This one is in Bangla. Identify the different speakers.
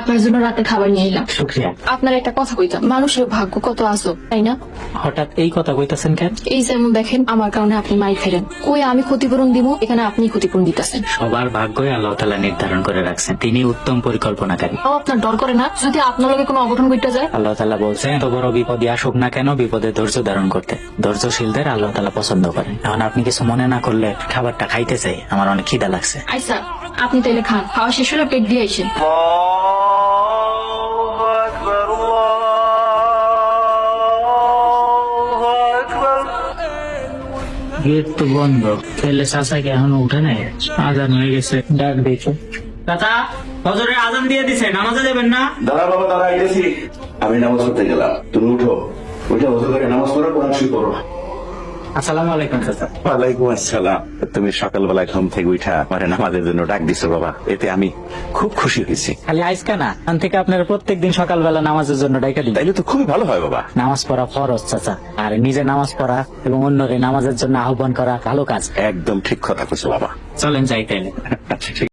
Speaker 1: আপনার জন্য রাতে খাবার নিয়ে এলাম।
Speaker 2: শুক্রিয়া।
Speaker 1: আপনার একটা কথা কইতাম, মানুষের ভাগ্য কত আজব, তাই না?
Speaker 2: হঠাৎ এই কথা কইতাছেন কেন?
Speaker 1: এই যেমন দেখেন, আমার কারণে আপনি মাই ফেরেন, কই আমি ক্ষতিপূরণ দিব, এখানে আপনি ক্ষতিপূরণ দিতেছেন।
Speaker 2: সবার ভাগ্যই আল্লাহ তাআলা নির্ধারণ করে রাখছেন, তিনি উত্তম পরিকল্পনাকারী।
Speaker 1: তাও আপনার ডর করে না যদি আপনার লগে কোনো অঘটন ঘটে যায়?
Speaker 2: আল্লাহ তাআলা বলছেন, তো বড় বিপদই আসুক না কেন বিপদে ধৈর্য ধারণ করতে। ধৈর্যশীলদের আল্লাহ তাআলা পছন্দ করেন। এখন আপনি কিছু মনে না করলে খাবারটা খাইতে চাই, আমার অনেক খিদা লাগছে।
Speaker 1: আচ্ছা, আপনি তাইলে খান, খাওয়া শেষ হলে পেট দিয়ে আইসেন।
Speaker 2: গেট তো বন্ধ, তাহলে চাচাকে এখনো উঠে নাই, আজান হয়ে গেছে, ডাক দিয়েছে। চাচা, ফজরের আজান দিয়ে দিছে, নামাজে যাবেন না?
Speaker 3: দাঁড়া বাবা দাঁড়া, আইতেছি। আমি নামাজ পড়তে গেলাম, তুমি উঠো, ওইটা ওজু করে নামাজ পড়ো, কোরআন শরীফ পড়ো।
Speaker 2: আসসালামু আলাইকুম চাচা।
Speaker 3: ওয়ালাইকুম আসসালাম। তুমি সকালবেলায় ঘুম থেকে উঠা মানে নামাজের জন্য ডাক দিছো বাবা, এতে আমি খুব খুশি হয়েছি।
Speaker 2: খালি আজকে না, আন থেকে আপনারা প্রত্যেকদিন সকালবেলা নামাজের জন্য ডাইকা দিন।
Speaker 3: তাইলে তো খুবই ভালো হয় বাবা।
Speaker 2: নামাজ পড়া ফরজ চাচা, আর নিজে নামাজ পড়া এবং অন্যকে নামাজের জন্য আহ্বান করা ভালো কাজ।
Speaker 3: একদম ঠিক কথা কইছো বাবা।
Speaker 2: চলেন যাই তাইলে।
Speaker 3: আচ্ছা ঠিক